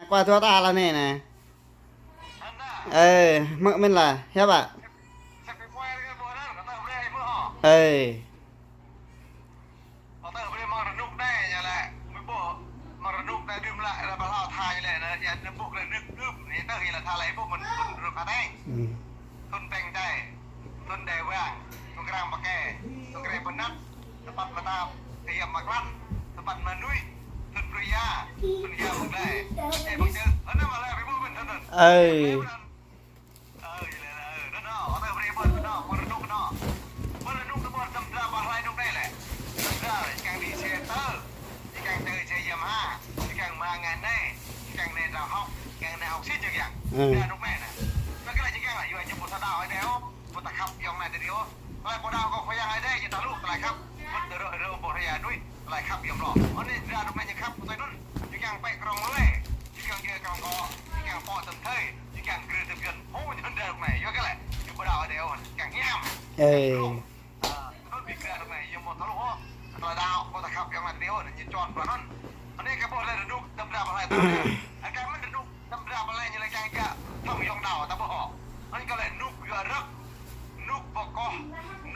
qua tua ta là này nè mình là hép ạต้นแต่งใจต้นเดว่าต้นกลางปะแก่ต้นกระบนัดสะบัดมาตามเทียมมากลั่นสะบัดมานุ้ยต้นปริยาต้นยาบุกได้บางเจอนั่นมาแล้วไปพูดเป็นนั่นนั่นอยู่เลยนั่นเนาะเอาแต่บริบทเนาะมรดกเนาะมรดกตะบนจำตราบาลายนกได้แหละจำตราแกงดีเชเตอร์แกงเตยเชยมาแกงมางานได้แกงในดาวฮอกแกงในฮอกซิจอย่างเดือนนกแม่น่ะแล้วก็อะไรจะแกงอะไรอยู่ไอ้จุดดาวไอ้เดียวบุตรครับยองมาเดียวอะไรบุตรดาวก็พยายามให้ได้จะตาลูกอะไรครับบุตรเรือบุตรยาด้วยอะไรครับยอมรออันนี้ดาวนกแม่จะครับตัวนู้นจะแกงไปกรองเลยจะแกงเยอะกรองคอจะแกงปอดเต็มเทยจะแกงเกลือเต็มกันโอ้ยเดินแม่ยกกันเลยอยู่บุตรดาวไอ้เดียวแกงเงี้ยต้นปีกเกลือแม่ยมทะลุหัวตัวดาวบุตรครับยองมาเดียวจะจอดกว่านั้นอันนี้ก็บอกเลยดูดำดำอะไรตัวนี้อาการมันดูดำดำอะไรอย่างไรแกงก็ท่องยองดาวตะบ่ออันนี้ก็เลยนุกเกลือรักนุกปกอ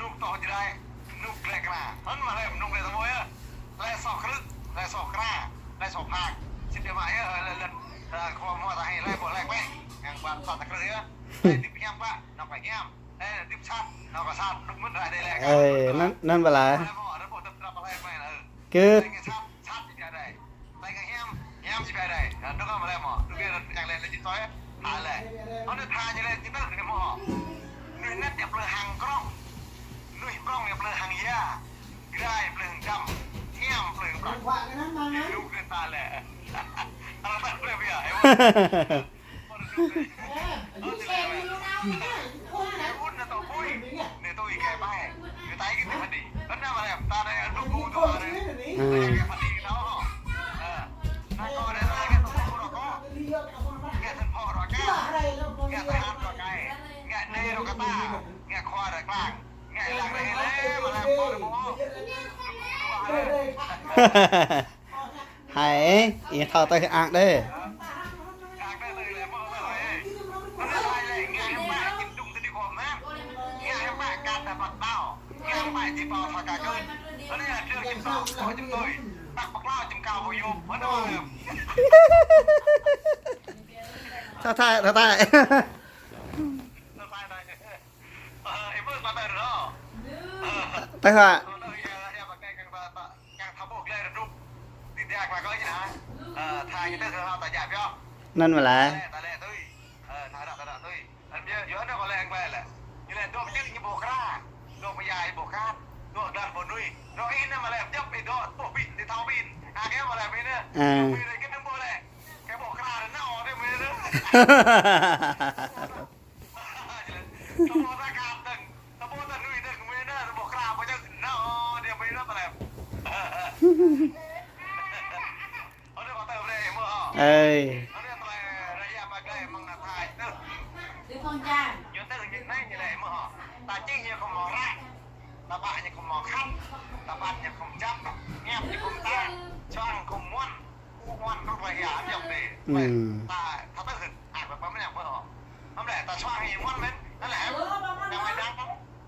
นุกต่อจะได้นุกแกลกระอันมาเลยนุกเลยทั้งหมดเลยสอกครึกเลยสอกกระเลยสอกผักสิ่งเดียวมาเลยความว่าจะให้เลยบทแรกแม่อย่างบ้านสอดตะเกียบเลยดิบแย้มปะนอกไปแย้มดิบชัดนอกก็ชัดนุกมันได้แรกนั่นเวลาคือชัดจะได้ไปกับแย้มจะได้นุกก็มาเลยหมอนุกอย่างไรเลยจิตต้อยทานเลยเขาเนี่ยทานจะเลยจิตต้อยเนี่ยหมอนุ่ยนัดเนี่ยเปลือกหางกล้องนุ่ยกล้องเนี่ยเปลือกหางยาได้เปลือกดำแย้มเปลือกปากลูกเกินตาแหละอะไรแบบเปลือกเบี้ยไอ้วะพูดนะตัวปุ้ยเนี่ยตัวอีแก่ไปคือไตกินพอดีแล้วน่ามาแบบตาได้ลูกกูตัวเลยแก่พอดีเนาะนั่นก็ได้เลยแก่ตัวกูหรอกก็แก่ท่านพ่อหรอกแก่แก่ทหารหรอกไงแก่เนรกตาแก่คอหรอกลางแก่หลังเลยเลยมาแล้วพ่อหรือพ่อ hãy ý thao tay ạc đây thao tay tay hả nên mà là ơi ta chỉ như không mò ra ta bạn như không mò khăn ta bạn như không chấp nghe như không ta cho ăn không ngoan không phải giả dòng để ta ta tới hìnhแบบไม่อยากเปิดออกนั่นแหละแต่ช่วงนี้มันเป็นนั่นแหละยังไม่ดัง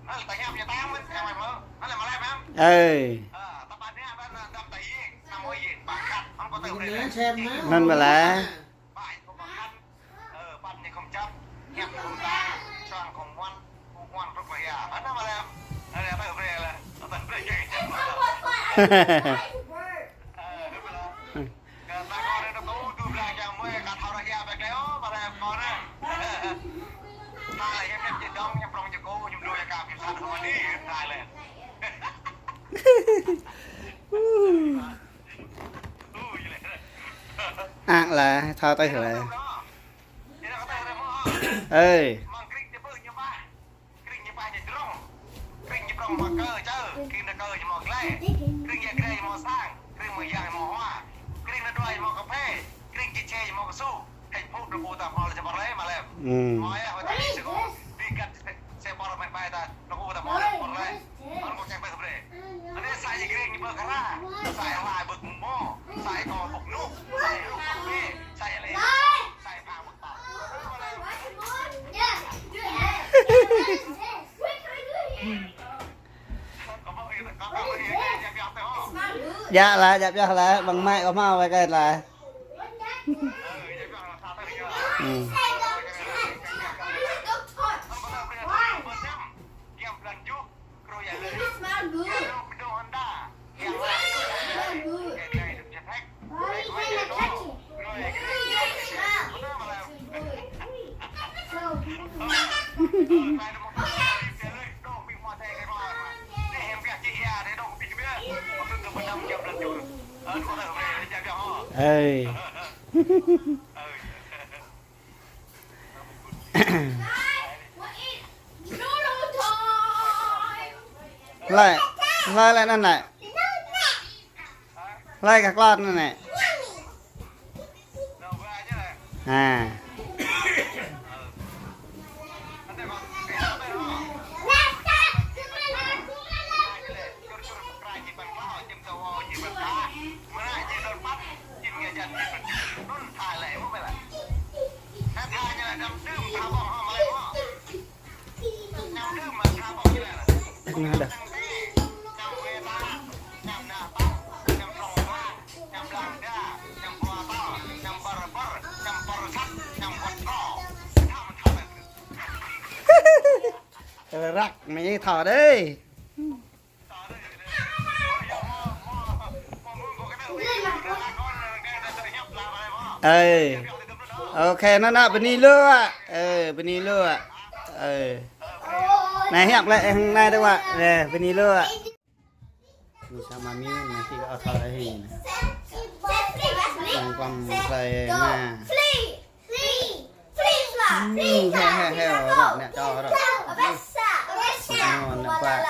นั่นแหละแต่ยังไม่ตามมันยังไม่เมื่อนั่นแหละมาแล้วมั้งตะปันเนี่ยมันดำตีน้ำมวยยิงปากกัดมันก็เติมเลยนั่นมาแล้ว บ้านของมันปันยังคงจับแก็บของตาช่วงของวันทุกอย่างนั่นมาแล้วนั่นแหละเติมเลยเลยเติมเลยเก่งจังạc là thao tay thử lại ơiใส่อะไรบึกหม้อใส่กอตกนุกใส่ลูกเมฆใส่อะไร dạ là dạ cho là bằng mai có mau vậy cái là ừ. Ê lại lại lại này lại các con này à nggak ada rắc mày thỏ đi ê ok nó bên đi lưa bên đi lưa này hẹp lại hàng này đâu ạ nè bên đi lưa sao mà miếng này khi có thợ hình còn còn thầy mà heo rồi nè cho rồi ngon quá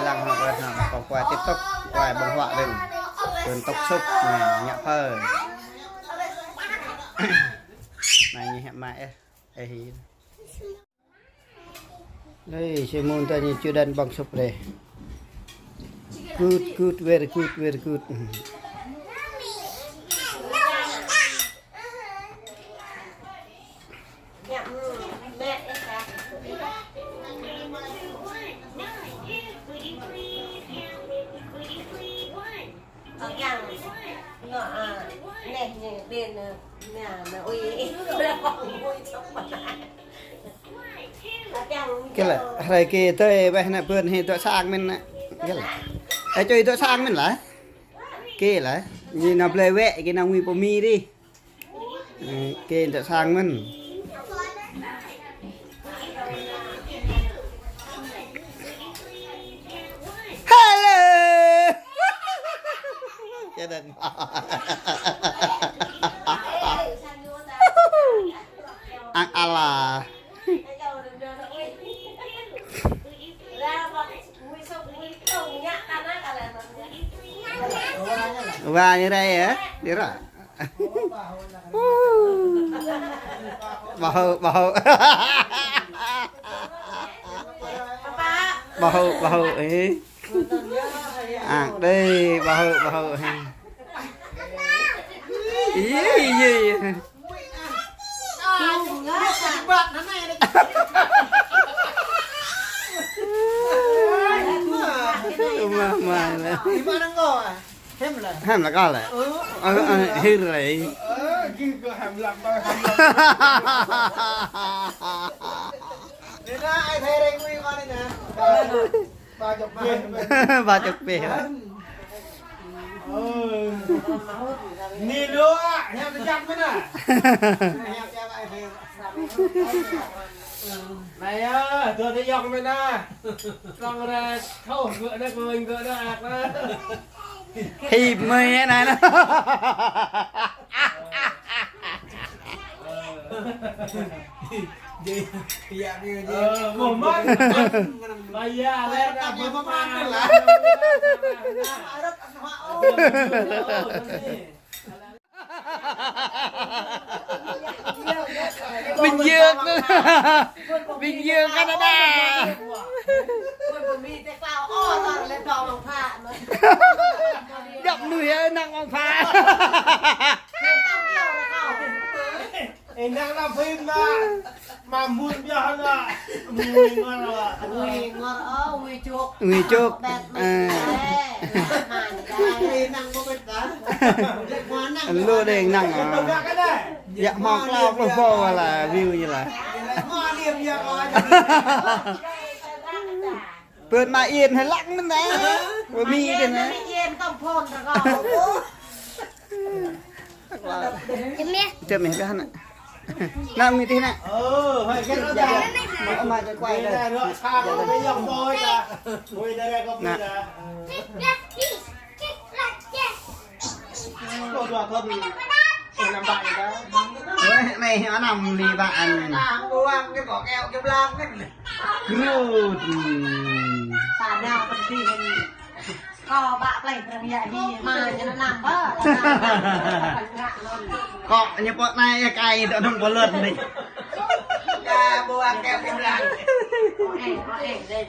lăng hoặc là còn qua tiếp tục qua bông họa lên cơn tóc xúc này nhẹ phơ này như hẹn mãi đây xem môn ta như chưa đần bằng sụp đây good very good cái là rồi kia tôi bây giờ vườn thì tôi sang mình cái là ai chơi tôi sang mình là kia là như nào play vẽ cái nào nguy po mi đi kia tôi sang mình hello gia đình ăn ala và như đây á đi rồi bầu ấy à đây bầu ý gì mà hem là con lại hư lại Nên là ai thấy đây nguy con này nè. ba chục bề Nhìn luôn heo nó chăm đấy nè. Này á, tôi thấy dọc bên nè. Xong rồi thâu ngựa nó mình ngựa nó ạc đó. thì mày này nó Gì? Dạ gì? Một mắt. Bây giờ lên ra một mắt là. Bình Dương Bình Dương Canada đậm nuôi năng bằng phá Em đang làm phim mà muôn giờ hơn rồi. Mui ngon rồi. Ui ngon ui chuột. Ui chuột. Đi năng có biết cả. Lô đèn năng à. Dạ mọc lao phô phô là view như là. Ngon điểm giờ ngon. เปิดมาเอียนให้ลักมันนะว่ามีเด้นะ เย็นต้องพ่นแล้วก็ เจอไหมพี่ฮันน่ะน้ำมีที่น่ะ Hơi cái nó เอามาจะไกว quay เลย ra nữa, xa nó mới dòng bôi ra. Ui đây đây có bị là. Cô đùa thôi thì làm bạn người ta. เฮ้ยไม่เอานำลีบะอัน Tàng vô ăn cái bỏ keo cái blang cái กรูด tà nào mình đi mình co bạ lạnh rồi vậy đi mà cho nó nằm bơ ก็อันนี้ปอดนายไก่ตัวนุ่งบอลเลิศนี่ Ca vô ăn keo cái blang có ẻn lên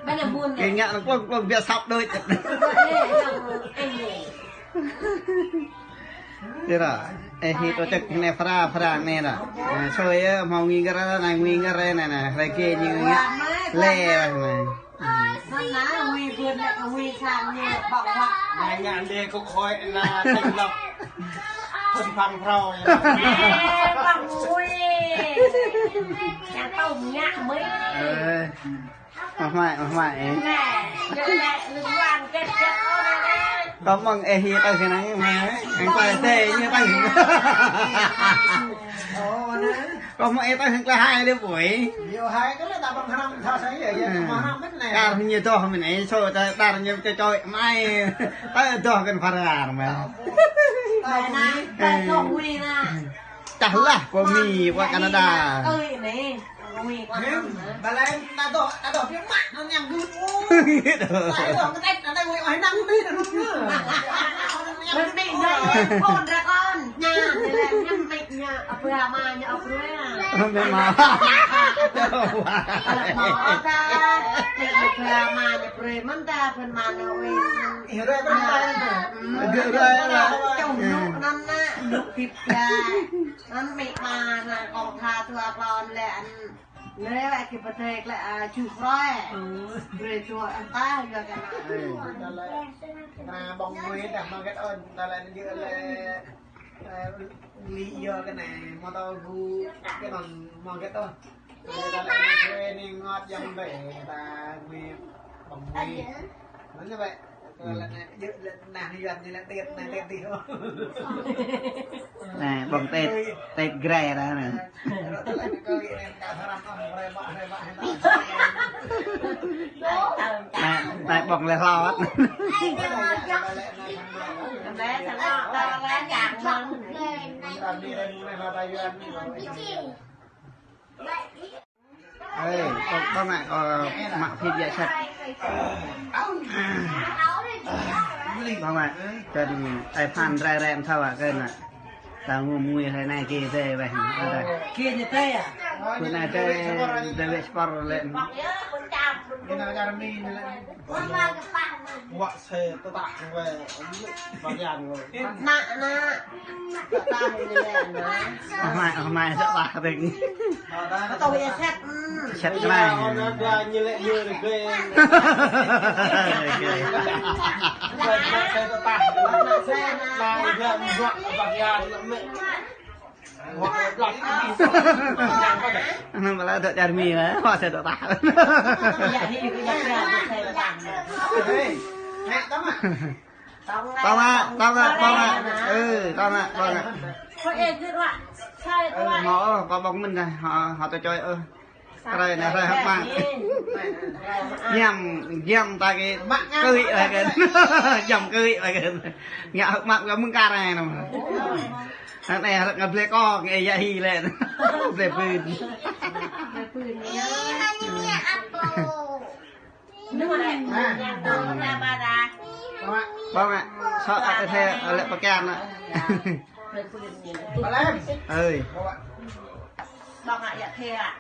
bây giờ buồn เก่งเงี้ยพวกเบียร์ซับด้วยจัด anh này เดี๋ยวไอ้ที่ตัวจักในพระเนี่ยน่ะช่วยมองงิงกันแล้วนายงิงกันเลยน่ะอะไรเกี่ยยิงเงี้ยเล่อะไร nó ná huy vươn lại huy sang như bọc hoặc Này ngàn đi có khói là thành lập. Thôi phăng phao. bằng huy nhà tông nhạc mới มาใหม่ nè mẹ lưng hoàng kết kết ô đây đây ก็มองไอ้ที่ตัวแค่นั้นมาไอ้ตัวเต้เนี่ยตั้ง ก็มองไอ้ตัวแค่กระหายเลยปุ๋ย Nhiều hai cái là ta bằng năm sao thấy vậy mà năm hết này. การที่ยืดตัวเขาไม่ไหนโชว์จะดาร์ยังจะจอยไม่ตั้งตัวกันพาราหรือไม่ mẹ nè mẹ không huy nè จังล่ะก็มีว่าแคนาดา ơi này huy quá Nhưng bà lại đã đổ phía mặt nó nhằm cứ lại đổ cái tách ở đây người hỏi năm đi là đúng nữa. mình bị dậy hồn ra con nhà thì là nhâm mịch nhà ở vừa mà nhà ở vừa à ไม่มา bỏ ra thì vừa mà nhà vừa mình ta phần mà nó huy Hiểu đây có đây. Hiểu đây là chồng lúc năm á lúc thịt ra nó mệt mà là còn tha thừa còn lẹ lấy lại cái vật thể lại chụp rồi rồi chùa ăn ta giờ cái nào Là bông nguyên đặt mang cái ơn ta lại như là lý do cái này mà tao gu cái bằng mang cái ơn đây ta lại thuê nên ngọt dòng bể ta nguyên bông nguyên nó như vậy rồi là dự nàng như vậy là tiền này tiền tiêu น่ะบังเตะเตะแกร่แล้วนะ rồi ta lại cơ hội nên ta làm con rồi bạn นายบอกเลยรอด bé thằng nó ta lá chạc măng đi đây này là tay duyên เอ้ยต้องมาหมักผิดอย่าชัดต้องมาเกินไอ้พันแรงเท่าเกินอ่ะตางมวยให้นายกีเต้ไปอะไร kia như thế à คุณนายเต้เดวิสปอร์เล่น cái nào ra đi này vợ xe tôi tặng về bằng dàn rồi nạ nè ta thì nè nè ทำไมจะตาถึง tôi bị xét ชัดมาก nó như lệ như được ghê xe tôi tặng là được vợ bằng dàn mẹ hoặc là lọt cái gìนั่นมาแล้วจะมีไหมว่าจะตา dạ thì cái dạ ra tôi thấy làm mẹ tắm à ต้องมาต้องมาcó em cứ đoạn sai tôi หมอก็บอกมันไงhọจะจอยอะไรนะอะไรครับบ้างเยี่ยมตากีcưỡiอะไรกันย่ำcưỡiอะไรกันเงี้ยมักกับมึงการอะไรนะนั่นเองกับเพลก็ไอ้ยาฮีเลยเพลปืน nhưng mà này nhà tôi ra ba đà บ้างอ่ะชอบไอ้เท่อะไรประกันอ่ะ bà lên เอ้ย bọc lại dạ thề à